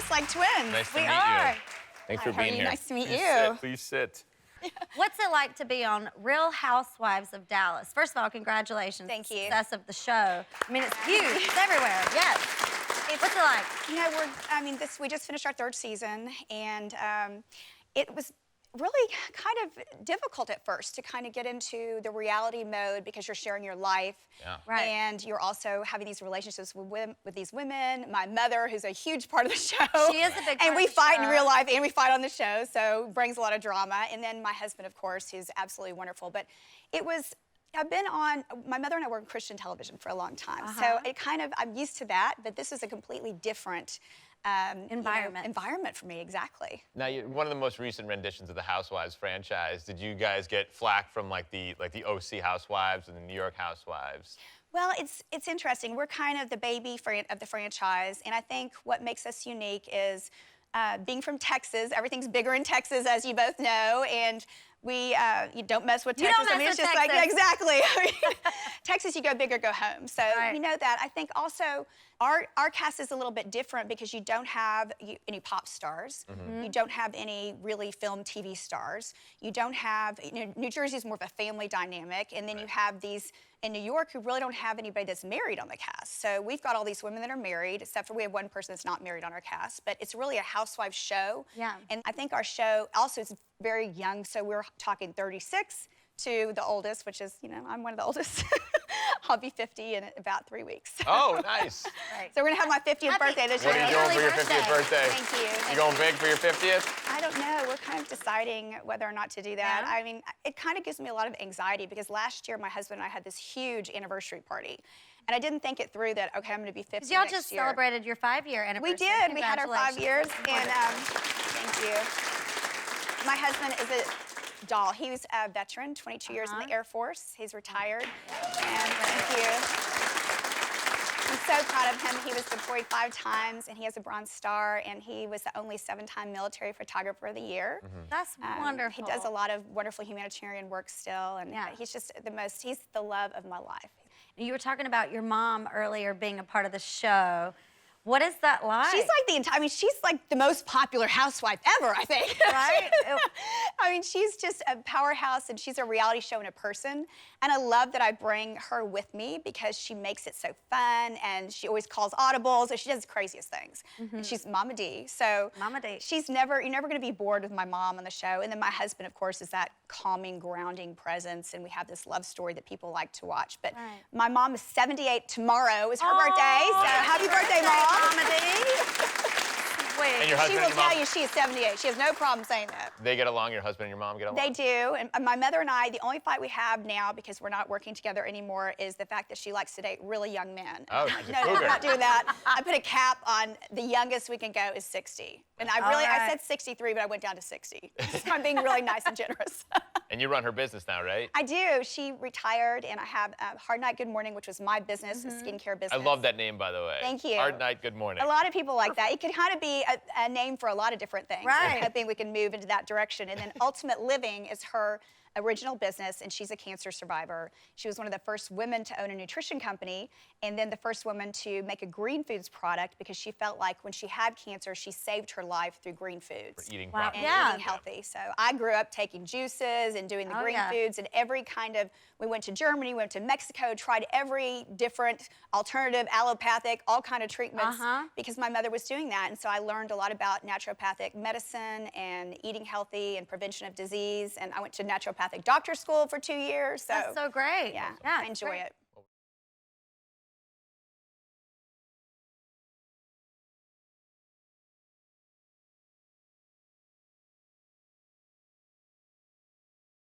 dressed like twins. Nice to we meet are. you. Thanks for being here. Nice to meet Please you. Sit. Please sit. What's it like to be on Real Housewives of Dallas? First of all, congratulations. Thank you. Success of the show. I mean, it's huge. It's everywhere. Yes. What's it like? You know, we just finished our 3rd season, and it was really kind of difficult at first to kind of get into the reality mode because you're sharing your life. Yeah. Right. And you're also having these relationships with these women. My mother, who's a huge part of the show. She is a big part And we of the fight show. in real life and we fight on the show, so brings a lot of drama. And then my husband, of course, who's absolutely wonderful. But my mother and I worked in Christian television for a long time. So I'm used to that, but this is a completely different environment for me, exactly. Now, one of the most recent renditions of the Housewives franchise, did you guys get flack from like the OC Housewives and the New York Housewives? Well, it's interesting. We're kind of the baby of the franchise, and I think what makes us unique is being from Texas. Everything's bigger in Texas, as you both know, and you don't mess with Texas. You don't mess with Texas. Yeah, exactly. Texas, you go big or go home. So we know that. I think also our cast is a little bit different because you don't have any pop stars. You don't have any really film TV stars. You don't have, New Jersey is more of a family dynamic, and then you have these in New York who really don't have anybody that's married on the cast. So we've got all these women that are married, except for we have one person that's not married on our cast, but it's really a housewife show. Yeah. And I think our show also is very young, so we're talking 36 to the oldest, which is, I'm one of the oldest. I'll be 50 in about 3 weeks. Oh, nice. Right. So we're gonna have my 50th birthday this year. What are you doing for your 50th birthday? Thank you. You going big for your 50th? I don't know. We're kind of deciding whether or not to do that. Yeah. I mean, it kind of gives me a lot of anxiety because last year my husband and I had this huge anniversary party. And I didn't think it through that, okay, I'm gonna be 50 Y'all next just year. celebrated your 5-year anniversary. We did. We had our 5 years. And Congratulations. thank you. My husband is a doll. He was a veteran, 22 years in the Air Force. He's retired. And thank you. I'm so proud of him. He was deployed 5 times, and he has a Bronze Star, and he was the only 7-time military photographer of the year. That's wonderful. He does a lot of wonderful humanitarian work still, and he's just he's the love of my life. You were talking about your mom earlier being a part of the show. What is that like? She's like she's like the most popular housewife ever, I think. Right? I mean, she's just a powerhouse, and she's a reality show in a person. And I love that I bring her with me because she makes it so fun, and she always calls audibles, and she does the craziest things. And she's Mama Dee. So Mama Dee. you're never gonna be bored with my mom on the show. And then my husband, of course, is that calming, grounding presence, and we have this love story that people like to watch. But my mom is 78 tomorrow, is her birthday. So happy birthday, Mom. Mama Dee. Wait. And your husband She will and your mom, tell you she is 78. She has no problem saying that. they get along? Your husband and your mom get along? They do. And my mother and I, the only fight we have now, because we're not working together anymore, is the fact that she likes to date really young men. Oh, I'm she's like, a no, cougar. I'm not doing that. I put a cap on the youngest we can go is 60. And I said 63, but I went down to 60. I'm being really nice and generous. And you run her business now, right? I do. She retired, and I have Hard Night, Good Morning, which was my business, a skincare business. I love that name, by the way. Thank you. Hard Night, Good Morning. A lot of people like that. It could kind of be a name for a lot of different things. Right. I'm hoping we can move into that direction. And then Ultimate Living is her original business, and she's a cancer survivor. She was one of the first women to own a nutrition company, and then the first woman to make a green foods product because she felt like when she had cancer, she saved her life through green foods. For eating Wow. properly. And eating healthy. So I grew up taking juices and doing the green foods and every kind of, we went to Germany, went to Mexico, tried every different alternative, allopathic, all kind of treatments because my mother was doing that. And so I learned a lot about naturopathic medicine and eating healthy and prevention of disease. And I went to naturopathic doctor school for 2 years. So That's so great. yeah, Yeah, I enjoy it.